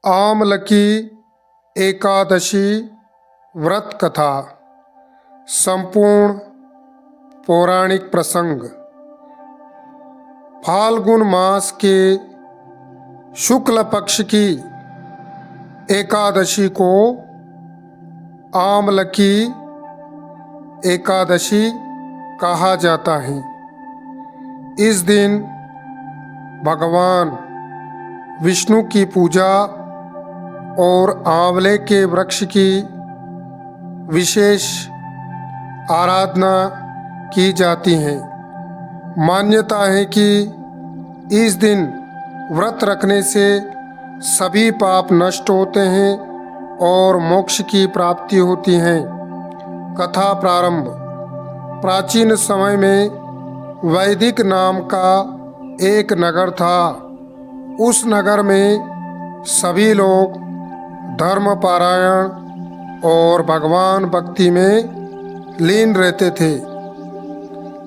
आमलकी एकादशी व्रत कथा। संपूर्ण पौराणिक प्रसंग। फाल्गुन मास के शुक्ल पक्ष की एकादशी को आमलकी एकादशी कहा जाता है। इस दिन भगवान विष्णु की पूजा और आंवले के वृक्ष की विशेष आराधना की जाती है। मान्यता है कि इस दिन व्रत रखने से सभी पाप नष्ट होते हैं और मोक्ष की प्राप्ति होती है। कथा प्रारंभ। प्राचीन समय में वैदिक नाम का एक नगर था। उस नगर में सभी लोग धर्मपारायण और भगवान भक्ति में लीन रहते थे।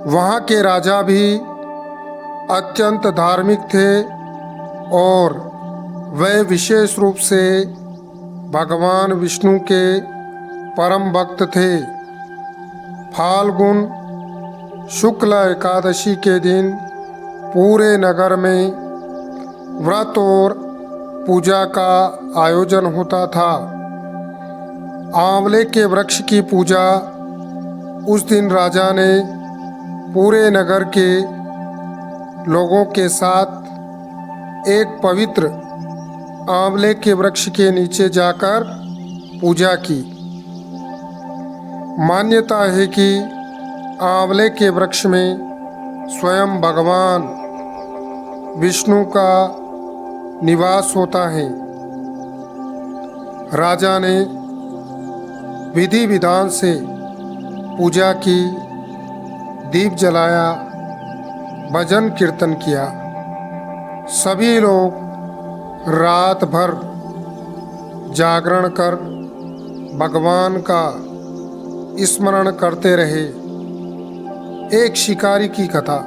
वहाँ के राजा भी अत्यंत धार्मिक थे और वे विशेष रूप से भगवान विष्णु के परम भक्त थे। फाल्गुन शुक्ल एकादशी के दिन पूरे नगर में व्रत और पूजा का आयोजन होता था। आंवले के वृक्ष की पूजा उस दिन राजा ने पूरे नगर के लोगों के साथ एक पवित्र आंवले के वृक्ष के नीचे जाकर पूजा की। मान्यता है कि आंवले के वृक्ष में स्वयं भगवान विष्णु का निवास होता है। राजा ने विधि विधान से पूजा की, दीप जलाया, भजन कीर्तन किया। सभी लोग रात भर जागरण कर भगवान का स्मरण करते रहे। एक शिकारी की कथा।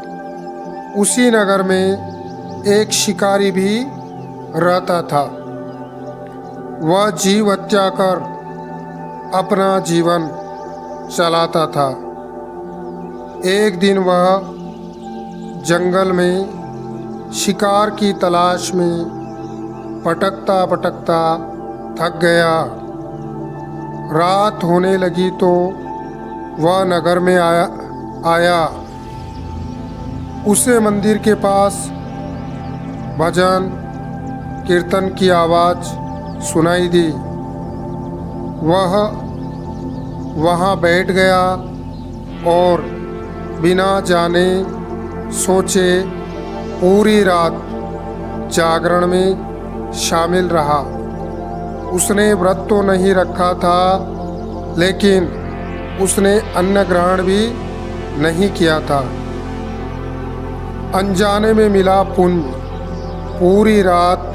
उसी नगर में एक शिकारी भी रहता था। वह जीव हत्या कर अपना जीवन चलाता था। एक दिन वह जंगल में शिकार की तलाश में भटकता भटकता थक गया। रात होने लगी तो वह नगर में आया। उसे मंदिर के पास भजन कीर्तन की आवाज़ सुनाई दी। वह वहाँ बैठ गया और बिना जाने सोचे पूरी रात जागरण में शामिल रहा। उसने व्रत तो नहीं रखा था, लेकिन उसने अन्न ग्रहण भी नहीं किया था। अनजाने में मिला पुण्य। पूरी रात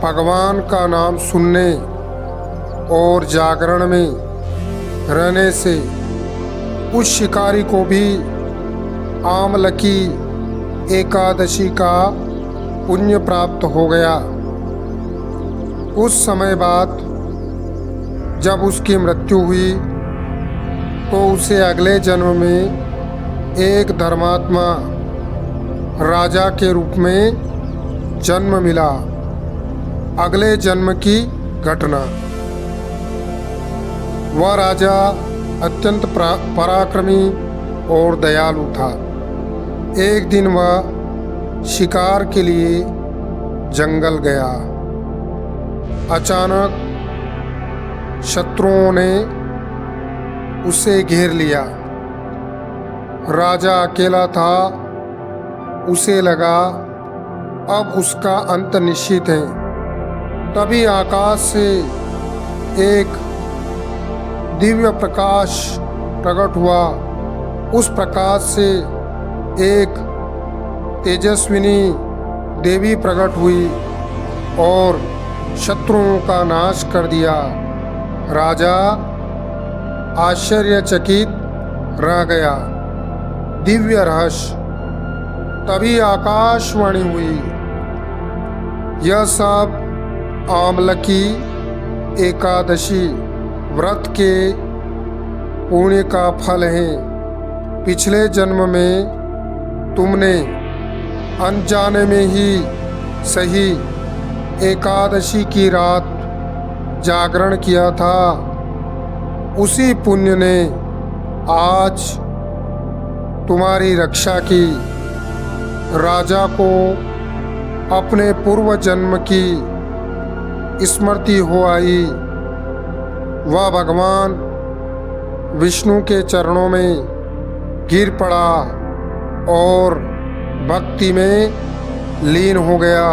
भगवान का नाम सुनने और जागरण में रहने से उस शिकारी को भी आमलकी एकादशी का पुण्य प्राप्त हो गया। कुछ समय बाद जब उसकी मृत्यु हुई तो उसे अगले जन्म में एक धर्मात्मा राजा के रूप में जन्म मिला। अगले जन्म की घटना। वह राजा अत्यंत पराक्रमी और दयालु था। एक दिन वह शिकार के लिए जंगल गया। अचानक शत्रुओं ने उसे घेर लिया। राजा अकेला था। उसे लगा अब उसका अंत निश्चित है। तभी आकाश से एक दिव्य प्रकाश प्रकट हुआ। उस प्रकाश से एक तेजस्विनी देवी प्रकट हुई और शत्रुओं का नाश कर दिया। राजा आश्चर्यचकित रह गया। दिव्य रहस्य। तभी आकाशवाणी हुई, यह सब आमलकी एकादशी व्रत के पुण्य का फल है। पिछले जन्म में तुमने अनजाने में ही सही एकादशी की रात जागरण किया था। उसी पुण्य ने आज तुम्हारी रक्षा की। राजा को अपने पूर्व जन्म की स्मृति हो आई। वह भगवान विष्णु के चरणों में गिर पड़ा और भक्ति में लीन हो गया।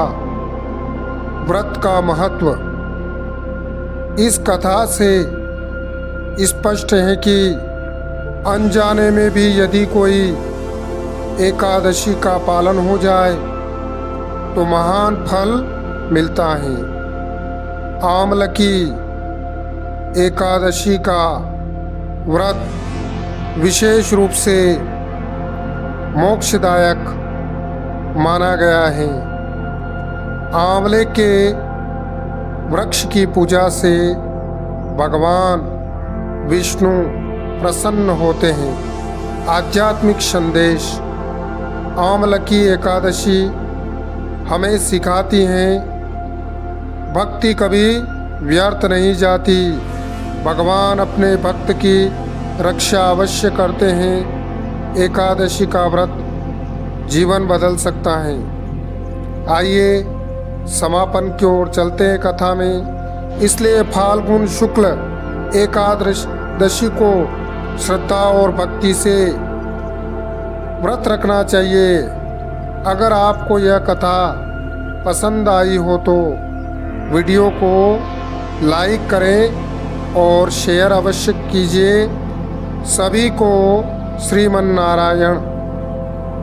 व्रत का महत्व इस कथा से स्पष्ट है कि अनजाने में भी यदि कोई एकादशी का पालन हो जाए तो महान फल मिलता है। आमलकी एकादशी का व्रत विशेष रूप से मोक्षदायक माना गया है। आंवले के वृक्ष की पूजा से भगवान विष्णु प्रसन्न होते हैं। आध्यात्मिक संदेश। आमलकी एकादशी हमें सिखाती है भक्ति कभी व्यर्थ नहीं जाती। भगवान अपने भक्त की रक्षा अवश्य करते हैं। एकादशी का व्रत जीवन बदल सकता है। आइए समापन की ओर चलते हैं कथा में। इसलिए फाल्गुन शुक्ल एकादशी को श्रद्धा और भक्ति से व्रत रखना चाहिए। अगर आपको यह कथा पसंद आई हो तो वीडियो को लाइक करें और शेयर अवश्य कीजिए। सभी को श्रीमन नारायण।